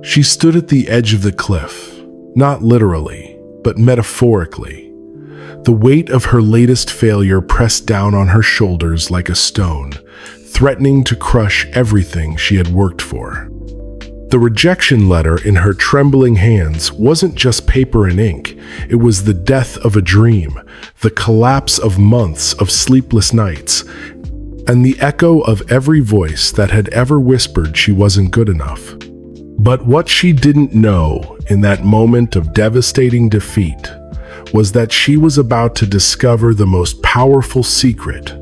She stood at the edge of the cliff, not literally, but metaphorically. The weight of her latest failure pressed down on her shoulders like a stone, threatening to crush everything she had worked for. The rejection letter in her trembling hands wasn't just paper and ink. It was the death of a dream, the collapse of months of sleepless nights, and the echo of every voice that had ever whispered she wasn't good enough. But what she didn't know in that moment of devastating defeat was that she was about to discover the most powerful secret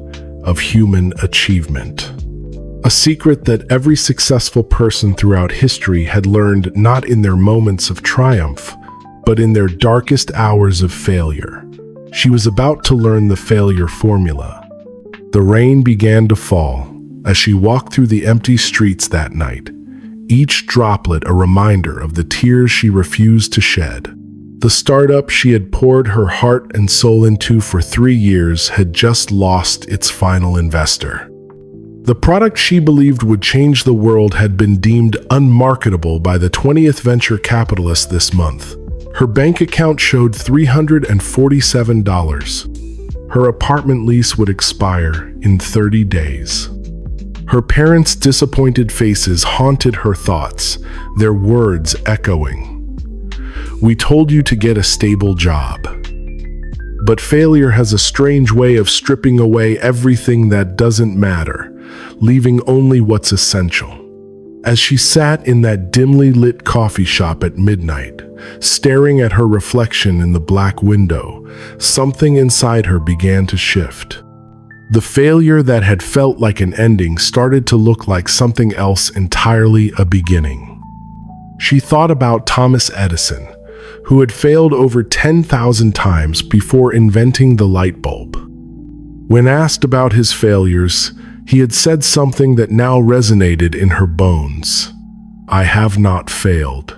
of human achievement. A secret that every successful person throughout history had learned not in their moments of triumph, but in their darkest hours of failure. She was about to learn the failure formula. The rain began to fall as she walked through the empty streets that night, each droplet a reminder of the tears she refused to shed. The startup she had poured her heart and soul into for 3 years had just lost its final investor. The product she believed would change the world had been deemed unmarketable by the 20th venture capitalist this month. Her bank account showed $347. Her apartment lease would expire in 30 days. Her parents' disappointed faces haunted her thoughts, their words echoing. "We told you to get a stable job." But failure has a strange way of stripping away everything that doesn't matter, leaving only what's essential. As she sat in that dimly lit coffee shop at midnight, staring at her reflection in the black window, something inside her began to shift. The failure that had felt like an ending started to look like something else entirely, a beginning. She thought about Thomas Edison, who had failed over 10,000 times before inventing the light bulb. When asked about his failures, he had said something that now resonated in her bones. "I have not failed.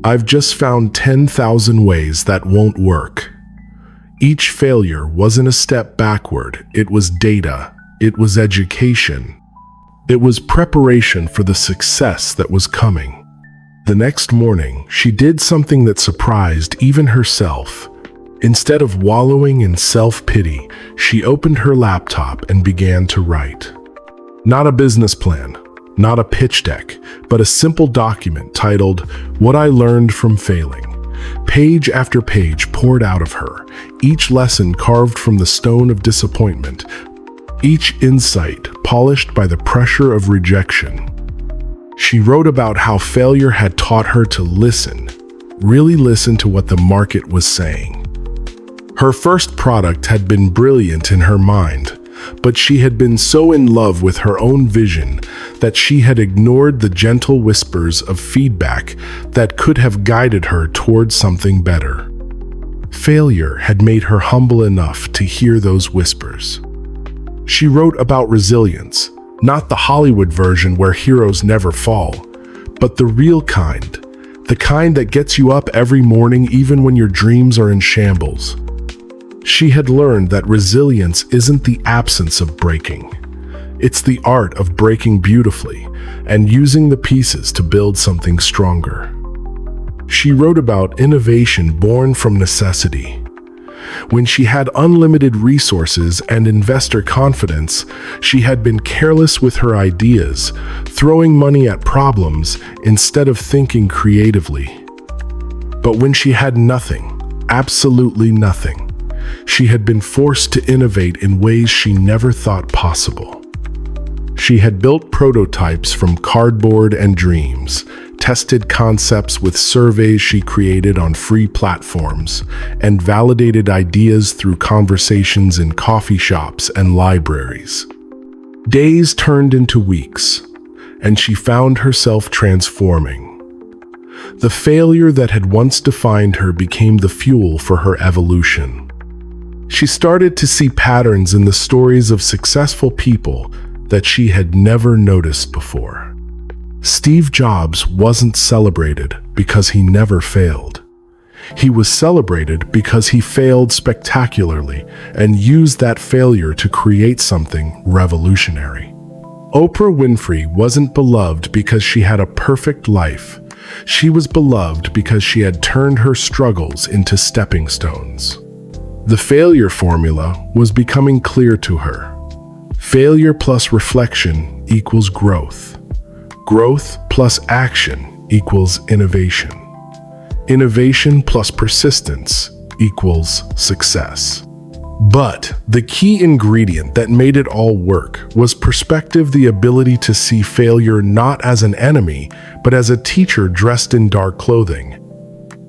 I've just found 10,000 ways that won't work." Each failure wasn't a step backward, it was data, it was education. It was preparation for the success that was coming. The next morning, she did something that surprised even herself. Instead of wallowing in self-pity, she opened her laptop and began to write. Not a business plan, not a pitch deck, but a simple document titled, "What I Learned from Failing." Page after page poured out of her, each lesson carved from the stone of disappointment, each insight polished by the pressure of rejection. She wrote about how failure had taught her to listen, really listen to what the market was saying. Her first product had been brilliant in her mind, but she had been so in love with her own vision that she had ignored the gentle whispers of feedback that could have guided her towards something better. Failure had made her humble enough to hear those whispers. She wrote about resilience, not the Hollywood version where heroes never fall, but the real kind, the kind that gets you up every morning even when your dreams are in shambles. She had learned that resilience isn't the absence of breaking. It's the art of breaking beautifully and using the pieces to build something stronger. She wrote about innovation born from necessity. When she had unlimited resources and investor confidence, she had been careless with her ideas, throwing money at problems instead of thinking creatively. But when she had nothing, absolutely nothing, she had been forced to innovate in ways she never thought possible. She had built prototypes from cardboard and dreams, tested concepts with surveys she created on free platforms, and validated ideas through conversations in coffee shops and libraries. Days turned into weeks, and she found herself transforming. The failure that had once defined her became the fuel for her evolution. She started to see patterns in the stories of successful people that she had never noticed before. Steve Jobs wasn't celebrated because he never failed. He was celebrated because he failed spectacularly and used that failure to create something revolutionary. Oprah Winfrey wasn't beloved because she had a perfect life, She was beloved because she had turned her struggles into stepping stones. The failure formula was becoming clear to her. Failure plus reflection equals growth. Growth plus action equals innovation. Innovation plus persistence equals success. But the key ingredient that made it all work was perspective, the ability to see failure not as an enemy, but as a teacher dressed in dark clothing.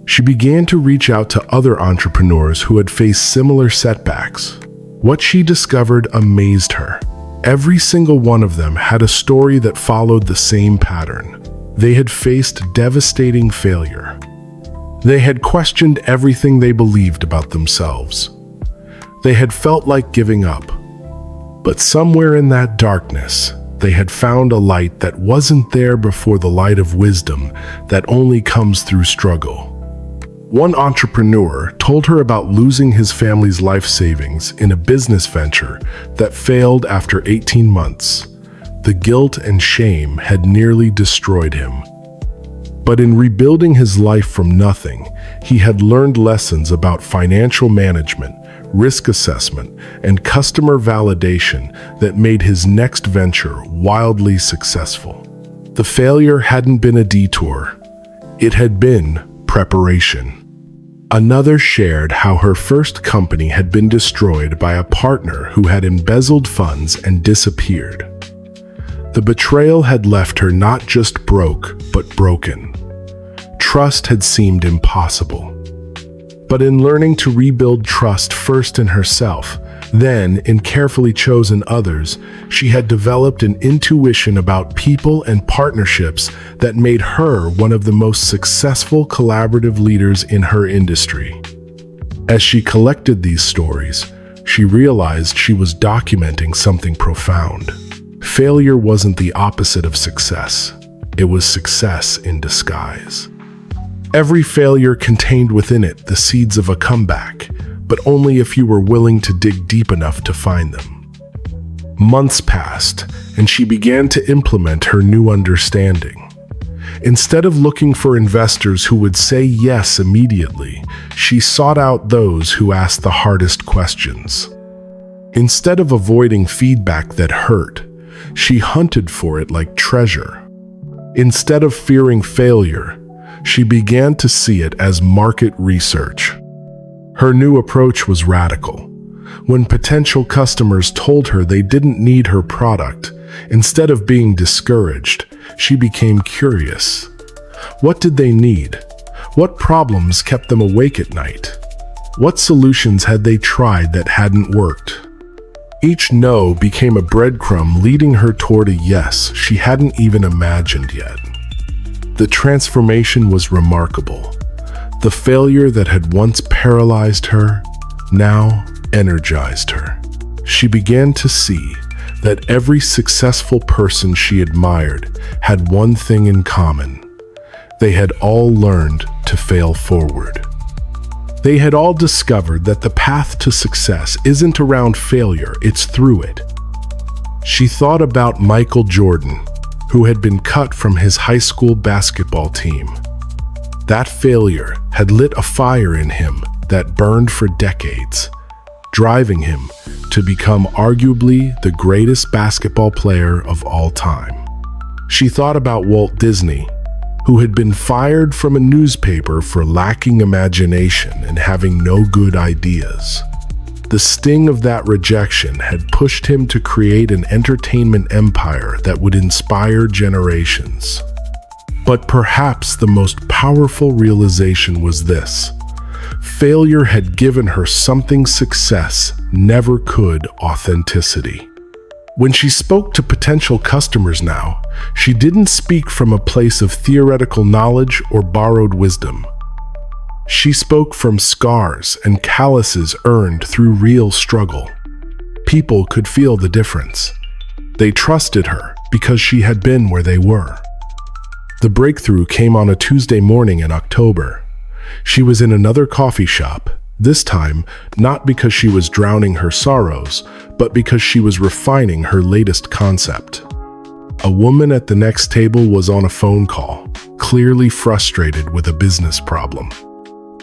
She began to reach out to other entrepreneurs who had faced similar setbacks. What she discovered amazed her. Every single one of them had a story that followed the same pattern. They had faced devastating failure. They had questioned everything they believed about themselves. They had felt like giving up. But somewhere in that darkness, they had found a light that wasn't there before, the light of wisdom that only comes through struggle. One entrepreneur told her about losing his family's life savings in a business venture that failed after 18 months. The guilt and shame had nearly destroyed him. But in rebuilding his life from nothing, he had learned lessons about financial management, risk assessment, and customer validation that made his next venture wildly successful. The failure hadn't been a detour. It had been preparation. Another shared how her first company had been destroyed by a partner who had embezzled funds and disappeared. The betrayal had left her not just broke, but broken. Trust had seemed impossible. But in learning to rebuild trust first in herself, then in carefully chosen others, she had developed an intuition about people and partnerships that made her one of the most successful collaborative leaders in her industry. As she collected these stories, she realized she was documenting something profound. Failure wasn't the opposite of success. It was success in disguise. Every failure contained within it the seeds of a comeback, but only if you were willing to dig deep enough to find them. Months passed, and she began to implement her new understanding. Instead of looking for investors who would say yes immediately, she sought out those who asked the hardest questions. Instead of avoiding feedback that hurt, she hunted for it like treasure. Instead of fearing failure, she began to see it as market research. Her new approach was radical. When potential customers told her they didn't need her product, instead of being discouraged, she became curious. What did they need? What problems kept them awake at night? What solutions had they tried that hadn't worked? Each no became a breadcrumb leading her toward a yes she hadn't even imagined yet. The transformation was remarkable. The failure that had once paralyzed her now energized her. She began to see that every successful person she admired had one thing in common. They had all learned to fail forward. They had all discovered that the path to success isn't around failure, it's through it. She thought about Michael Jordan, who had been cut from his high school basketball team. That failure had lit a fire in him that burned for decades, driving him to become arguably the greatest basketball player of all time. She thought about Walt Disney, who had been fired from a newspaper for lacking imagination and having no good ideas. The sting of that rejection had pushed him to create an entertainment empire that would inspire generations. But perhaps the most powerful realization was this: failure had given her something success never could: authenticity. When she spoke to potential customers now, she didn't speak from a place of theoretical knowledge or borrowed wisdom. She spoke from scars and calluses earned through real struggle. People could feel the difference. They trusted her because she had been where they were. The breakthrough came on a Tuesday morning in October. She was in another coffee shop, this time not because she was drowning her sorrows, but because she was refining her latest concept. A woman at the next table was on a phone call, clearly frustrated with a business problem.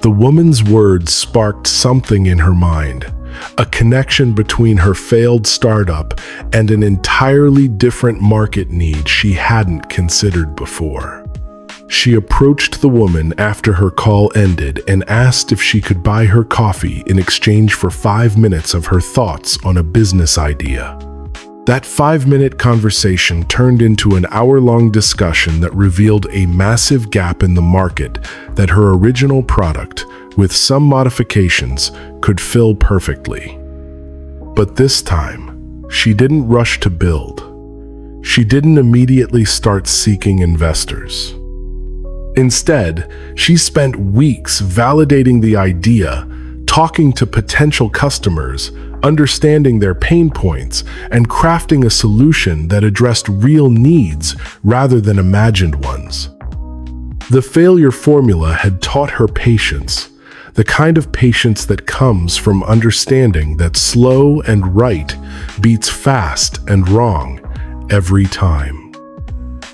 The woman's words sparked something in her mind, a connection between her failed startup and an entirely different market need she hadn't considered before. She approached the woman after her call ended and asked if she could buy her coffee in exchange for 5 minutes of her thoughts on a business idea. That 5-minute conversation turned into an hour-long discussion that revealed a massive gap in the market that her original product, with some modifications, could fill perfectly. But this time, she didn't rush to build. She didn't immediately start seeking investors. Instead, she spent weeks validating the idea, talking to potential customers, understanding their pain points, and crafting a solution that addressed real needs rather than imagined ones. The failure formula had taught her patience, the kind of patience that comes from understanding that slow and right beats fast and wrong every time.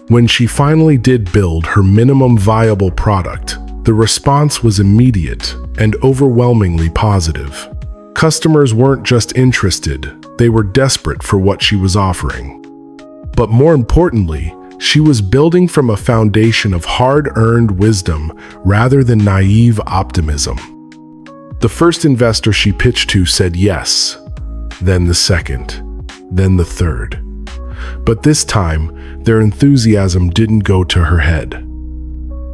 When she finally did build her minimum viable product, the response was immediate and overwhelmingly positive. Customers weren't just interested, they were desperate for what she was offering. But more importantly, she was building from a foundation of hard-earned wisdom rather than naive optimism. The first investor she pitched to said yes, then the second, then the third. But this time, their enthusiasm didn't go to her head.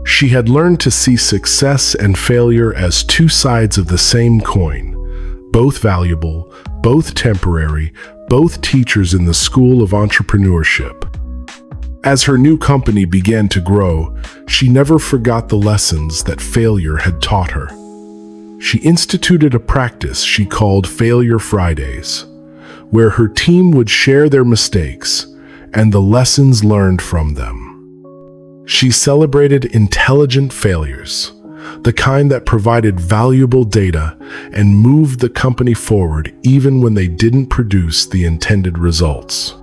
She had learned to see success and failure as two sides of the same coin, both valuable, both temporary, both teachers in the school of entrepreneurship. As her new company began to grow, she never forgot the lessons that failure had taught her. She instituted a practice she called Failure Fridays, where her team would share their mistakes and the lessons learned from them. She celebrated intelligent failures, the kind that provided valuable data and moved the company forward even when they didn't produce the intended results.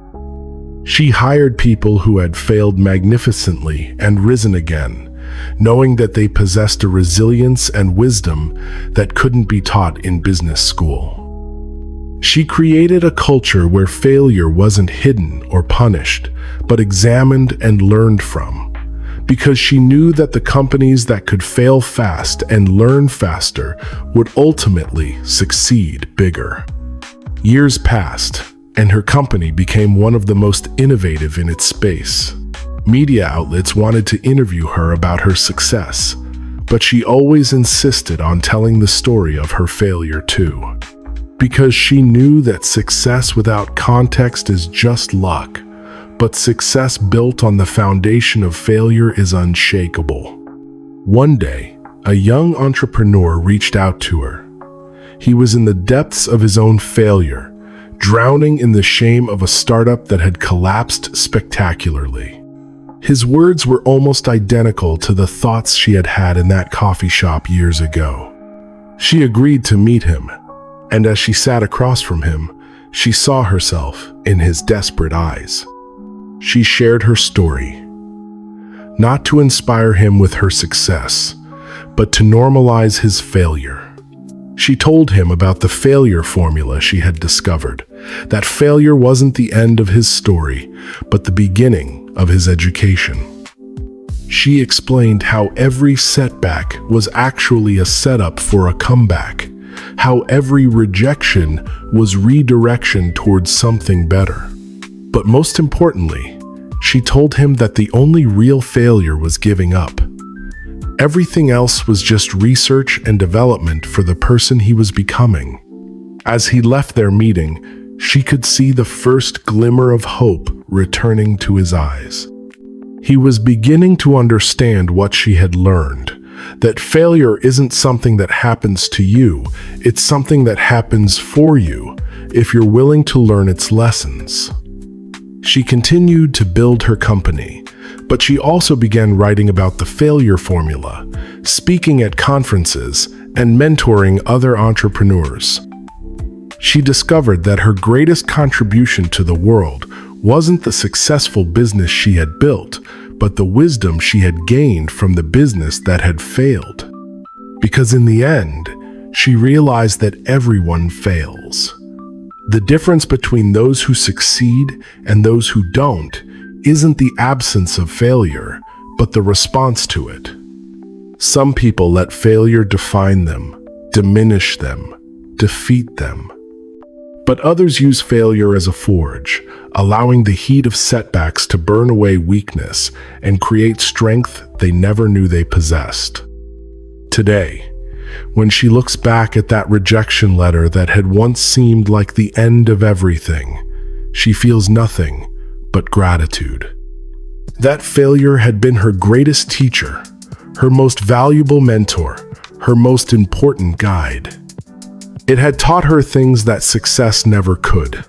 She hired people who had failed magnificently and risen again, knowing that they possessed a resilience and wisdom that couldn't be taught in business school. She created a culture where failure wasn't hidden or punished, but examined and learned from, because she knew that the companies that could fail fast and learn faster would ultimately succeed bigger. Years passed, and her company became one of the most innovative in its space. Media outlets wanted to interview her about her success, but she always insisted on telling the story of her failure too. Because she knew that success without context is just luck, but success built on the foundation of failure is unshakable. One day, a young entrepreneur reached out to her. He was in the depths of his own failure, drowning in the shame of a startup that had collapsed spectacularly. His words were almost identical to the thoughts she had had in that coffee shop years ago. She agreed to meet him, and as she sat across from him, she saw herself in his desperate eyes. She shared her story, not to inspire him with her success, but to normalize his failure. She told him about the failure formula she had discovered, that failure wasn't the end of his story, but the beginning of his education. She explained how every setback was actually a setup for a comeback, how every rejection was redirection towards something better. But most importantly, she told him that the only real failure was giving up. Everything else was just research and development for the person he was becoming. As he left their meeting, she could see the first glimmer of hope returning to his eyes. He was beginning to understand what she had learned, that failure isn't something that happens to you, it's something that happens for you if you're willing to learn its lessons. She continued to build her company, but she also began writing about the failure formula, speaking at conferences, and mentoring other entrepreneurs. She discovered that her greatest contribution to the world wasn't the successful business she had built, but the wisdom she had gained from the business that had failed. Because in the end, she realized that everyone fails. The difference between those who succeed and those who don't isn't the absence of failure, but the response to it. Some people let failure define them, diminish them, defeat them. But others use failure as a forge, allowing the heat of setbacks to burn away weakness and create strength they never knew they possessed. Today, when she looks back at that rejection letter that had once seemed like the end of everything, she feels nothing but gratitude. That failure had been her greatest teacher, her most valuable mentor, her most important guide. It had taught her things that success never could: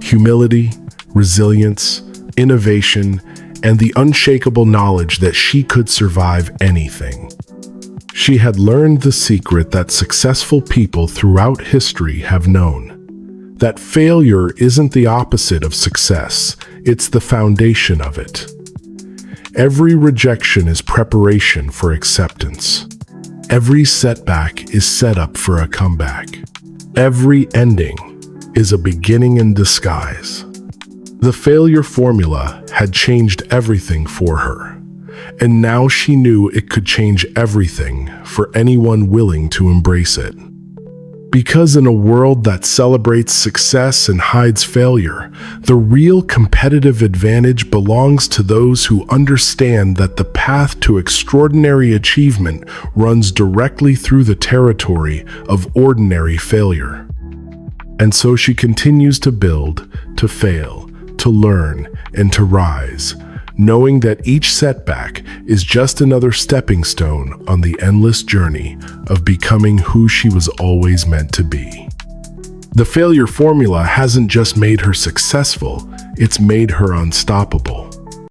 humility, resilience, innovation, and the unshakable knowledge that she could survive anything. She had learned the secret that successful people throughout history have known: that failure isn't the opposite of success, it's the foundation of it. Every rejection is preparation for acceptance. Every setback is set up for a comeback. Every ending is a beginning in disguise. The failure formula had changed everything for her, and now she knew it could change everything for anyone willing to embrace it. Because in a world that celebrates success and hides failure, the real competitive advantage belongs to those who understand that the path to extraordinary achievement runs directly through the territory of ordinary failure. And so she continues to build, to fail, to learn, and to rise, knowing that each setback is just another stepping stone on the endless journey of becoming who she was always meant to be. The failure formula hasn't just made her successful, it's made her unstoppable.